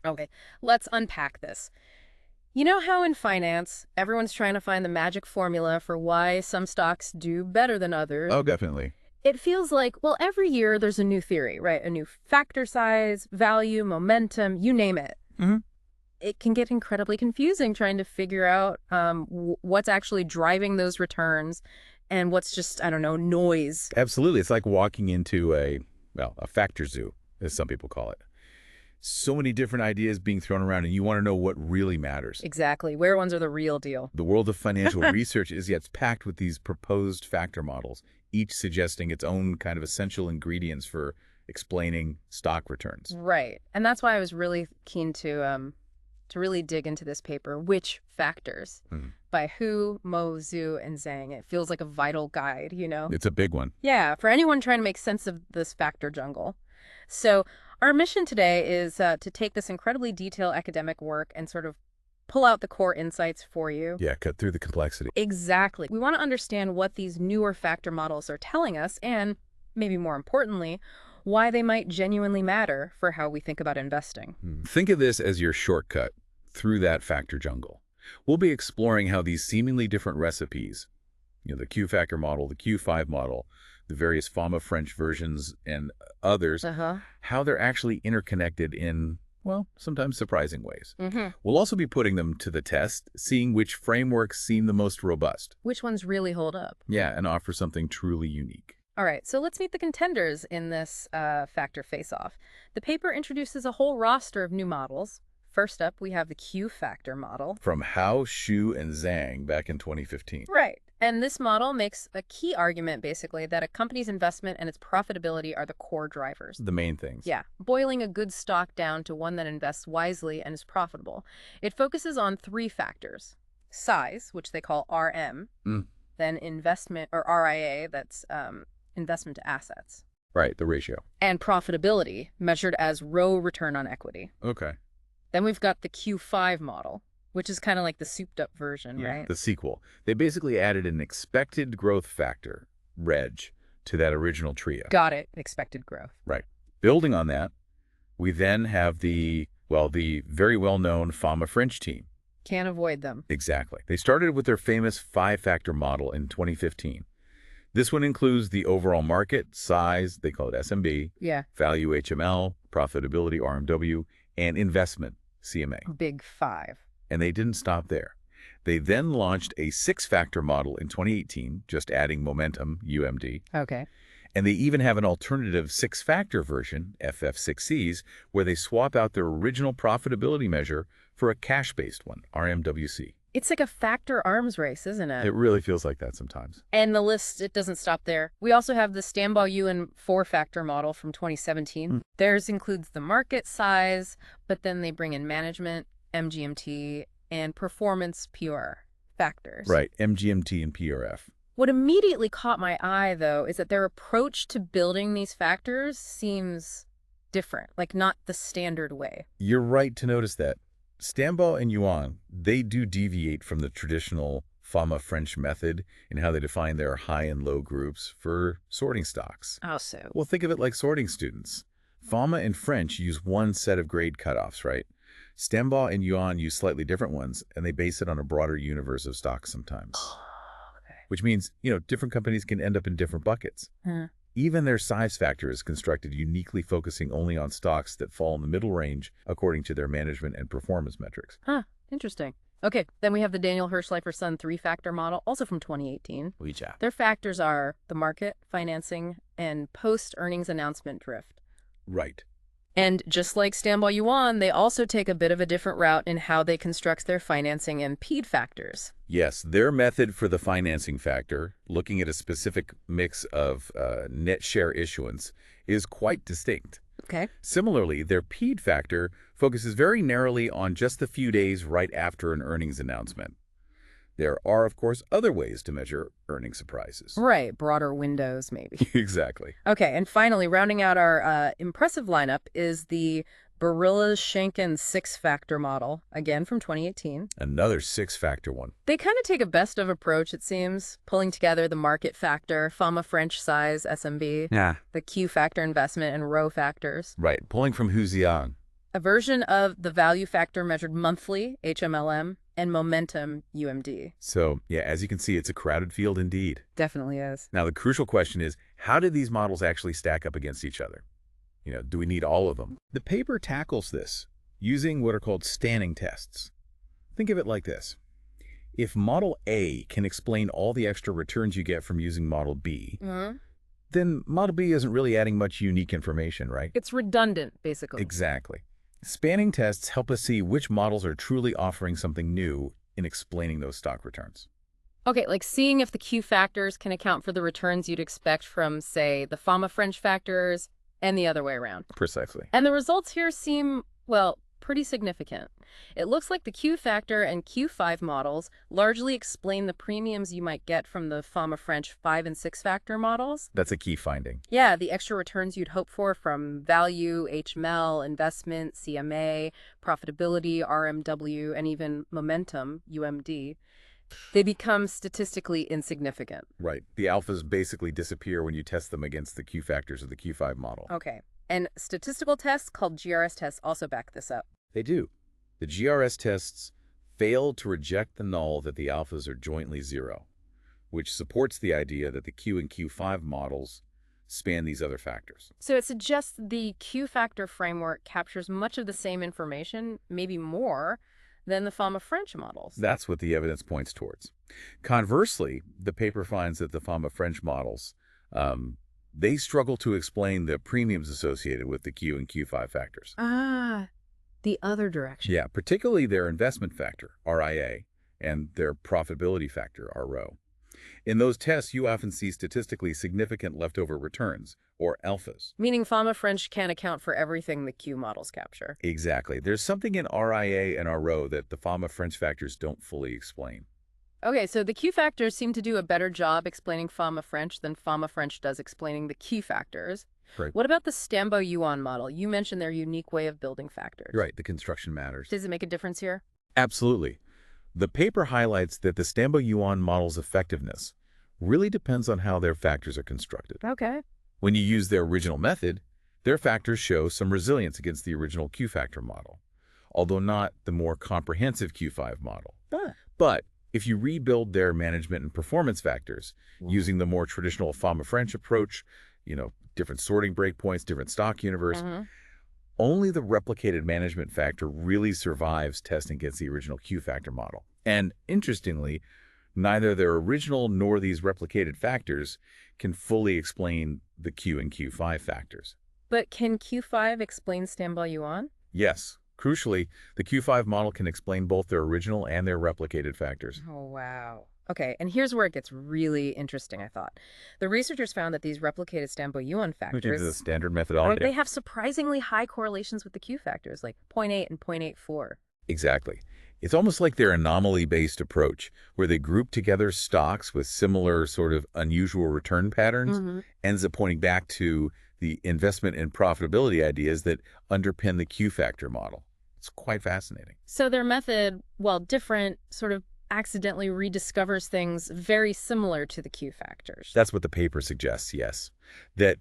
Okay, let's unpack this. You know how in finance, everyone's trying to find the magic formula for why some stocks do better than others? Oh, definitely. It feels like, well, every year there's a new theory, right? A new factor size, value, momentum, you name it. Hmm. It can get incredibly confusing trying to figure out what's actually driving those returns and what's just, I don't know, noise. Absolutely. It's like walking into a factor zoo, as some people call it. So many different ideas being thrown around, and you want to know what really matters. Exactly. Where ones are the real deal. The world of financial research is yet packed with these proposed factor models, each suggesting its own kind of essential ingredients for explaining stock returns. Right. And that's why I was really keen to really dig into this paper, Which Factors, Mhm. by Hu, Mo, Zhu, and Zhang. It feels like a vital guide, you know? It's a big one. Yeah, for anyone trying to make sense of this factor jungle. So our mission today is to take this incredibly detailed academic work and sort of pull out the core insights for you. Yeah, cut through the complexity. Exactly. We want to understand what these newer factor models are telling us and, maybe more importantly, why they might genuinely matter for how we think about investing. Think of this as your shortcut through that factor jungle. We'll be exploring how these seemingly different recipes, the Q factor model, the Q5 model, the various FAMA French versions, and others, Uh-huh. how they're actually interconnected in, well, sometimes surprising ways. Mm-hmm. We'll also be putting them to the test, seeing which frameworks seem the most robust. Which ones really hold up? Yeah, and offer something truly unique. All right, so let's meet the contenders in this factor face-off. The paper introduces a whole roster of new models. First up, we have the Q factor model. From Hao, Xu, and Zhang back in 2015. Right. And this model makes a key argument, basically, that a company's investment and its profitability are the core drivers. The main things. Yeah, boiling a good stock down to one that invests wisely and is profitable. It focuses on three factors. Size, which they call RM, Mm. then investment, or RIA, that's investment to assets, Right, the ratio. and profitability, measured as row return on equity. Okay. Then we've got the Q5 model, which is kind of like the souped-up version, Yeah, right? the sequel. They basically added an expected growth factor, REG, to that original trio. Got it. Expected growth. Right. Building on that, we then have the very well-known FAMA French team. Can't avoid them. Exactly. They started with their famous five-factor model in 2015. This one includes the overall market, size, they call it SMB, Yeah, value HML, profitability RMW, and investment CMA. big five. And they didn't stop there. They then launched a six-factor model in 2018, just adding momentum, UMD. Okay. And they even have an alternative six-factor version, FF6Cs, where they swap out their original profitability measure for a cash-based one, RMWC. It's like a factor arms race, isn't it? It really feels like that sometimes. And the list, it doesn't stop there. We also have the Stanbaugh Ewan four-factor model from 2017. Theirs includes the market size, but then they bring in management, MGMT, and performance PR factors. Right, MGMT and PRF. What immediately caught my eye, though, is that their approach to building these factors seems different, like not the standard way. You're right to notice that. Stanbaugh and Yuan, they do deviate from the traditional FAMA French method in how they define their high and low groups for sorting stocks. Oh, so. Well, think of it like sorting students. FAMA and French use one set of grade cutoffs, right? Stanbaugh and Yuan use slightly different ones, and they base it on a broader universe of stocks sometimes. Okay. Which means, different companies can end up in different buckets. Huh. Even their size factor is constructed uniquely, focusing only on stocks that fall in the middle range according to their management and performance metrics. Huh, interesting. Okay, then we have the Daniel Hirschleifer Son three-factor model, also from 2018. Their factors are the market, financing, and post-earnings announcement drift. Right. And just like Stanbaugh Yuan, they also take a bit of a different route in how they construct their financing and PED factors. Yes, their method for the financing factor, looking at a specific mix of net share issuance, is quite distinct. Okay. Similarly, their PED factor focuses very narrowly on just the few days right after an earnings announcement. There are, of course, other ways to measure earnings surprises. Right, broader windows, maybe. Exactly. Okay, and finally, rounding out our impressive lineup is the Barillas-Shanken six-factor model, again from 2018. Another six-factor one. They kind of take a best-of approach, it seems, pulling together the market factor, FAMA French size, SMB, Yeah. the Q factor investment, and row factors. Right, pulling from Hu Ziang. A version of the value factor measured monthly, HMLM, and momentum, UMD. So, yeah, as you can see, it's a crowded field indeed. Definitely is. Now, the crucial question is, how do these models actually stack up against each other? Do we need all of them? The paper tackles this using what are called standing tests. Think of it like this. If Model A can explain all the extra returns you get from using Model B, then Model B isn't really adding much unique information, right? It's redundant, basically. Exactly. Spanning tests help us see which models are truly offering something new in explaining those stock returns. Okay, like seeing if the Q factors can account for the returns you'd expect from, say, the Fama French factors and the other way around. Precisely. And the results here seem, well, pretty significant. It looks like the Q factor and Q5 models largely explain the premiums you might get from the Fama French 5 and 6 factor models. That's a key finding. Yeah, the extra returns you'd hope for from value, HML, investment, CMA, profitability, RMW, and even momentum, UMD. They become statistically insignificant. Right. The alphas basically disappear when you test them against the Q factors of the Q5 model. Okay. And statistical tests called GRS tests also back this up. They do. The GRS tests fail to reject the null that the alphas are jointly zero, which supports the idea that the Q and Q5 models span these other factors. So it suggests the Q factor framework captures much of the same information, maybe more, than the Fama French models. That's what the evidence points towards. Conversely, the paper finds that the Fama French models, they struggle to explain the premiums associated with the Q and Q5 factors. Ah, the other direction. Yeah, particularly their investment factor, RIA, and their profitability factor, RO. In those tests, you often see statistically significant leftover returns, or alphas. Meaning Fama French can't account for everything the Q models capture. Exactly. There's something in RIA and RO that the Fama French factors don't fully explain. Okay, so the Q factors seem to do a better job explaining Fama French than Fama French does explaining the key factors. Right. What about the Stambo-Yuan model? You mentioned their unique way of building factors. Right, the construction matters. Does it make a difference here? Absolutely. The paper highlights that the Stambo-Yuan model's effectiveness really depends on how their factors are constructed. Okay. When you use their original method, their factors show some resilience against the original Q-factor model, although not the more comprehensive Q5 model. But if you rebuild their management and performance factors using the more traditional Fama French approach, different sorting breakpoints, different stock universe, only the replicated management factor really survives testing against the original Q-factor model. And interestingly, neither their original nor these replicated factors can fully explain the Q and Q5 factors. But can Q5 explain Stambo-Yuan? Yes. Crucially, the Q5 model can explain both their original and their replicated factors. Oh, wow. Okay, and here's where it gets really interesting, I thought. The researchers found that these replicated Stambo-Yuan factors... Which is the standard methodology. They have surprisingly high correlations with the Q factors, like 0.8 and 0.84. Exactly. It's almost like their anomaly-based approach, where they group together stocks with similar sort of unusual return patterns, ends up pointing back to the investment and profitability ideas that underpin the Q-factor model. It's quite fascinating. So their method, while different, sort of accidentally rediscovers things very similar to the Q factors. That's what the paper suggests, yes. That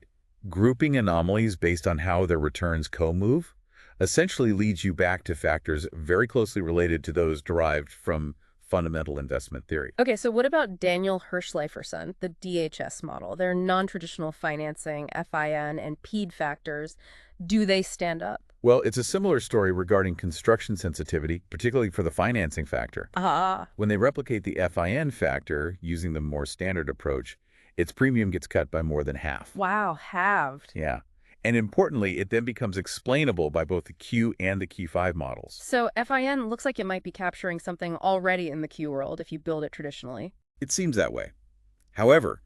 grouping anomalies based on how their returns co-move essentially leads you back to factors very closely related to those derived from fundamental investment theory. Okay, so what about Daniel Hirschleiferson, the DHS model? Their non-traditional financing, FIN, and PED factors, do they stand up? Well, it's a similar story regarding construction sensitivity, particularly for the financing factor. When they replicate the FIN factor using the more standard approach, its premium gets cut by more than half. Wow, halved. Yeah. And importantly, it then becomes explainable by both the Q and the Q5 models. So FIN looks like it might be capturing something already in the Q world if you build it traditionally. It seems that way. However,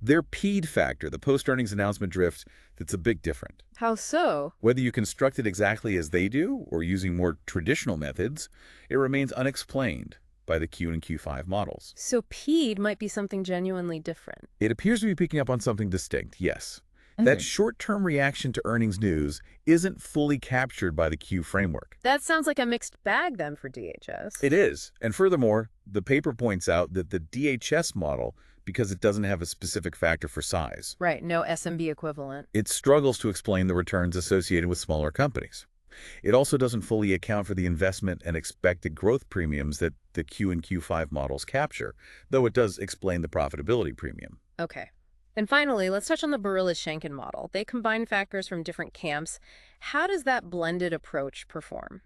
their PED factor, the post-earnings announcement drift, that's a bit different. How so? Whether you construct it exactly as they do or using more traditional methods, it remains unexplained by the Q and Q5 models. So PED might be something genuinely different. It appears to be picking up on something distinct, yes. That short-term reaction to earnings news isn't fully captured by the Q framework. That sounds like a mixed bag then for DHS. It is. And furthermore, the paper points out that the DHS model, because it doesn't have a specific factor for size. Right, no SMB equivalent. It struggles to explain the returns associated with smaller companies. It also doesn't fully account for the investment and expected growth premiums that the Q and Q5 models capture, though it does explain the profitability premium. Okay. And finally, let's touch on the Barillas-Shanken model. They combine factors from different camps. How does that blended approach perform?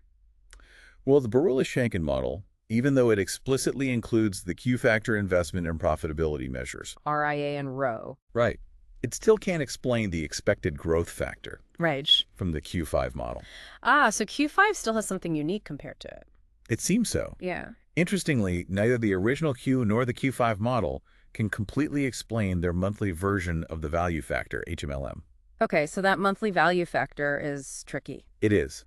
Well, the Barillas-Shanken model, even though it explicitly includes the Q-factor investment and profitability measures, RIA and Row. right, it still can't explain the expected growth factor Right. from the Q5 model. Ah, so Q5 still has something unique compared to it. It seems so. Yeah. Interestingly, neither the original Q nor the Q5 model can completely explain their monthly version of the value factor, HMLM. Okay, so that monthly value factor is tricky. It is.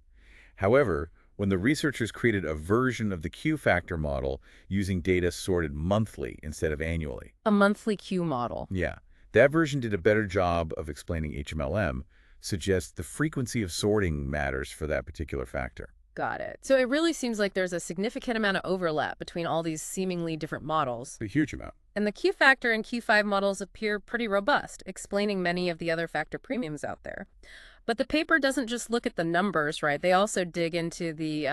However, when the researchers created a version of the Q-factor model using data sorted monthly instead of annually. A monthly Q model. Yeah, that version did a better job of explaining HMLM, suggests the frequency of sorting matters for that particular factor. Got it. So it really seems like there's a significant amount of overlap between all these seemingly different models. A huge amount. And the Q factor and Q5 models appear pretty robust, explaining many of the other factor premiums out there. But the paper doesn't just look at the numbers, right? They also dig into the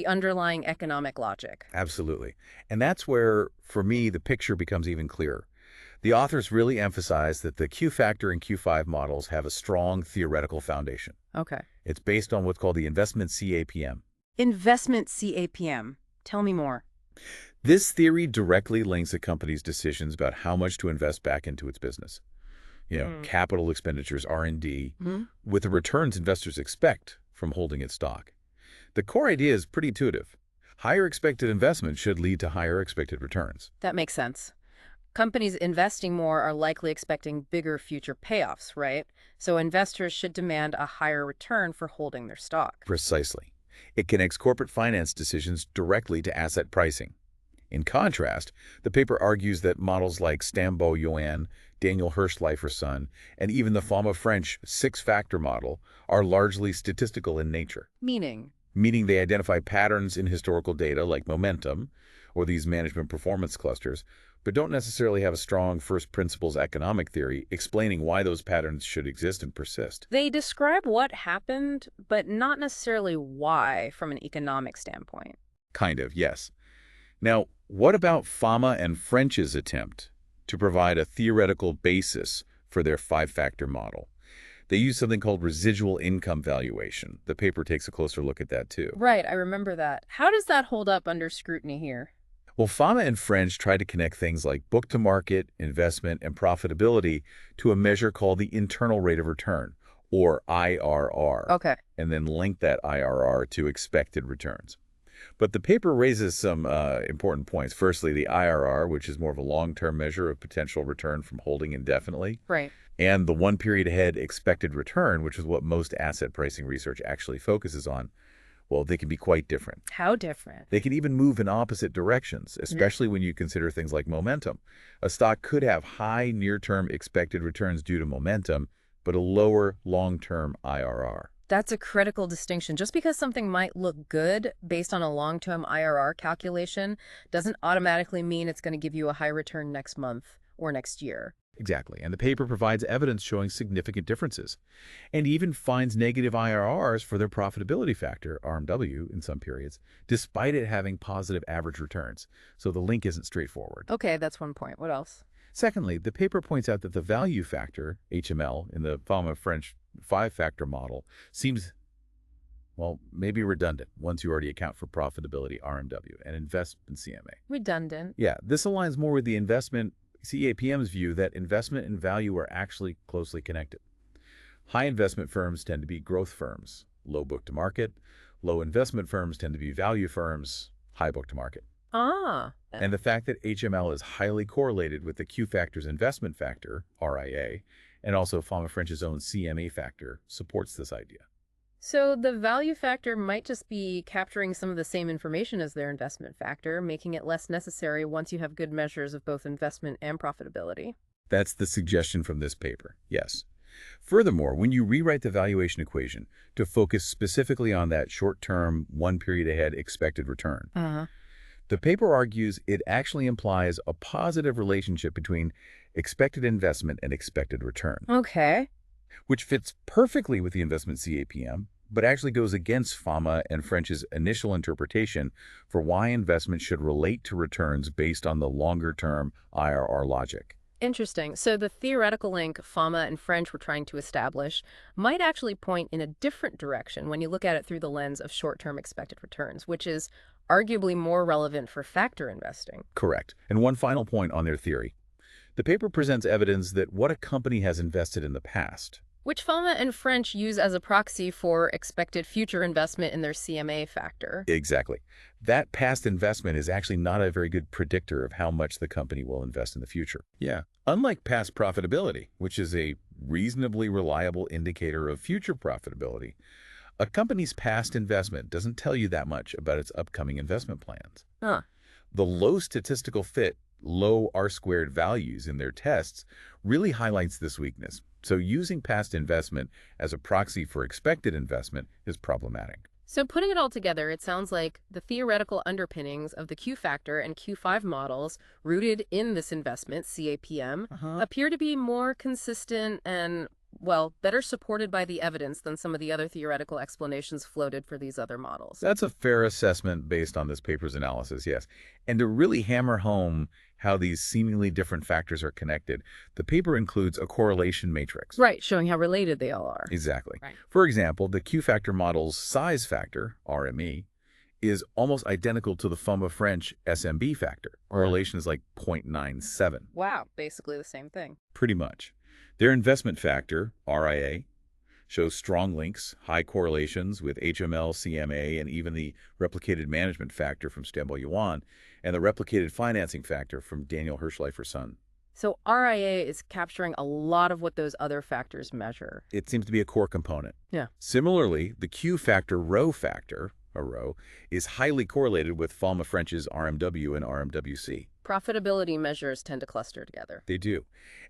underlying economic logic. Absolutely. And that's where, for me, the picture becomes even clearer. The authors really emphasize that the Q-factor and Q5 models have a strong theoretical foundation. Okay. It's based on what's called the investment CAPM. Investment CAPM. Tell me more. This theory directly links a company's decisions about how much to invest back into its business. Capital expenditures, R&D, with the returns investors expect from holding its stock. The core idea is pretty intuitive. Higher expected investment should lead to higher expected returns. That makes sense. Companies investing more are likely expecting bigger future payoffs, right? So investors should demand a higher return for holding their stock. Precisely. It connects corporate finance decisions directly to asset pricing. In contrast, the paper argues that models like Stambaugh-Yuen, Daniel Hirschleifer-Son, and even the Fama-French six-factor model are largely statistical in nature. Meaning They identify patterns in historical data like momentum, or these management performance clusters, but don't necessarily have a strong first principles economic theory explaining why those patterns should exist and persist. they describe what happened, but not necessarily why from an economic standpoint. Kind of, yes. Now, what about Fama and French's attempt to provide a theoretical basis for their five-factor model? They use something called residual income valuation. The paper takes a closer look at that too. Right, I remember that. How does that hold up under scrutiny here? Well, Fama and French try to connect things like book-to-market, investment, and profitability to a measure called the internal rate of return, or IRR, Okay. and then link that IRR to expected returns. But the paper raises some important points. Firstly, the IRR, which is more of a long-term measure of potential return from holding indefinitely, Right. and the one period ahead expected return, which is what most asset pricing research actually focuses on. Well, they can be quite different. How different? They can even move in opposite directions, especially when you consider things like momentum. A stock could have high near-term expected returns due to momentum, but a lower long-term IRR. That's a critical distinction. Just because something might look good based on a long-term IRR calculation doesn't automatically mean it's going to give you a high return next month or next year. Exactly, and the paper provides evidence showing significant differences, and even finds negative IRRs for their profitability factor, RMW, in some periods, despite it having positive average returns. So the link isn't straightforward. Okay, that's one point. What else? Secondly, the paper points out that the value factor, HML, in the Fama-French five-factor model seems, well, maybe redundant once you already account for profitability, RMW, and investment CMA. Redundant. Yeah, this aligns more with the investment CAPM's view that investment and value are actually closely connected. High investment firms tend to be growth firms, low book to market. Low investment firms tend to be value firms, high book to market. Ah. And the fact that HML is highly correlated with the Q factor's investment factor, RIA, and also Fama-French's own CMA factor supports this idea. So the value factor might just be capturing some of the same information as their investment factor, making it less necessary once you have good measures of both investment and profitability. That's the suggestion from this paper, yes. Furthermore, when you rewrite the valuation equation to focus specifically on that short-term, one period ahead expected return, the paper argues it actually implies a positive relationship between expected investment and expected return, Okay. which fits perfectly with the investment CAPM, but actually goes against Fama and French's initial interpretation for why investments should relate to returns based on the longer-term IRR logic. Interesting. So the theoretical link Fama and French were trying to establish might actually point in a different direction when you look at it through the lens of short-term expected returns, which is arguably more relevant for factor investing. Correct. And one final point on their theory. The paper presents evidence that what a company has invested in the past. Which Fama and French use as a proxy for expected future investment in their CMA factor. Exactly. That past investment is actually not a very good predictor of how much the company will invest in the future. Yeah. Unlike past profitability, which is a reasonably reliable indicator of future profitability, a company's past investment doesn't tell you that much about its upcoming investment plans. Huh. The low statistical fit, low R-squared values in their tests really highlights this weakness. So using past investment as a proxy for expected investment is problematic. So putting it all together, it sounds like the theoretical underpinnings of the Q factor and Q5 models rooted in this investment, CAPM, appear to be more consistent and, well, better supported by the evidence than some of the other theoretical explanations floated for these other models. That's a fair assessment based on this paper's analysis, yes. And to really hammer home how these seemingly different factors are connected, the paper includes a correlation matrix. Right, showing how related they all are. Exactly. Right. For example, the Q-factor model's size factor, RME, is almost identical to the Fama-French SMB factor. Correlation is like 0.97. Wow, basically the same thing. Pretty much. Their investment factor, RIA, shows strong links, high correlations with HML, CMA, and even the replicated management factor from Stanbol Yuan, and the replicated financing factor from Daniel Hirschleifer Son. So RIA is capturing a lot of what those other factors measure. It seems to be a core component. Yeah. Similarly, the Q factor rho factor, a rho, is highly correlated with Fama French's RMW and RMWC. Profitability measures tend to cluster together. They do.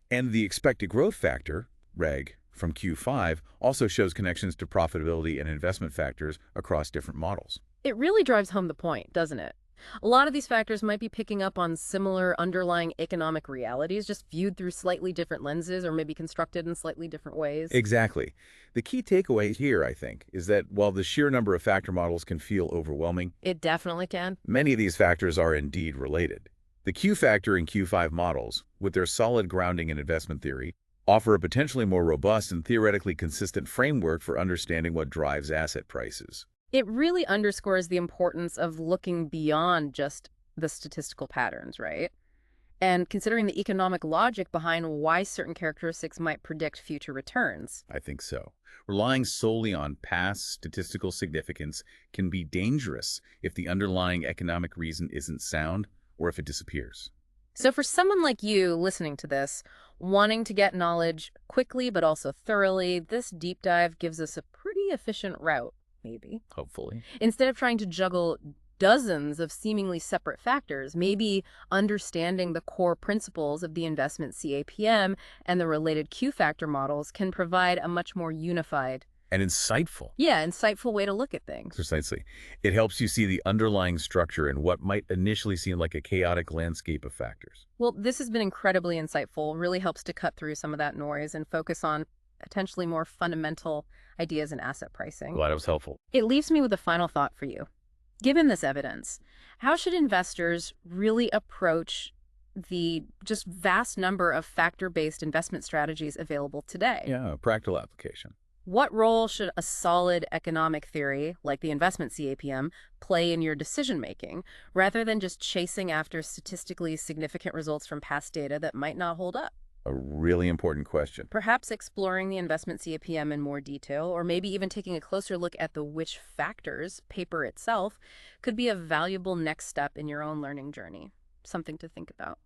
And the expected growth factor, REG, from Q5 also shows connections to profitability and investment factors across different models. It really drives home the point, doesn't it? A lot of these factors might be picking up on similar underlying economic realities, just viewed through slightly different lenses or maybe constructed in slightly different ways. Exactly. The key takeaway here, I think, is that while the sheer number of factor models can feel overwhelming, It definitely can. many of these factors are indeed related. The Q factor and Q5 models, with their solid grounding in investment theory, offer a potentially more robust and theoretically consistent framework for understanding what drives asset prices. It really underscores the importance of looking beyond just the statistical patterns, right? And considering the economic logic behind why certain characteristics might predict future returns. I think so. Relying solely on past statistical significance can be dangerous if the underlying economic reason isn't sound or if it disappears. So for someone like you listening to this, wanting to get knowledge quickly but also thoroughly, this deep dive gives us a pretty efficient route, maybe. Hopefully. Instead of trying to juggle dozens of seemingly separate factors, maybe understanding the core principles of the investment CAPM and the related Q factor models can provide a much more unified, And insightful. insightful way to look at things. Precisely. It helps you see the underlying structure in what might initially seem like a chaotic landscape of factors. Well, this has been incredibly insightful, really helps to cut through some of that noise and focus on potentially more fundamental ideas in asset pricing. Glad it was helpful. It leaves me with a final thought for you. Given this evidence, how should investors really approach the just vast number of factor-based investment strategies available today? Yeah, practical application. What role should a solid economic theory, like the investment CAPM, play in your decision-making, rather than just chasing after statistically significant results from past data that might not hold up? A really important question. Perhaps exploring the investment CAPM in more detail, or maybe even taking a closer look at the which factors paper itself, could be a valuable next step in your own learning journey. Something to think about.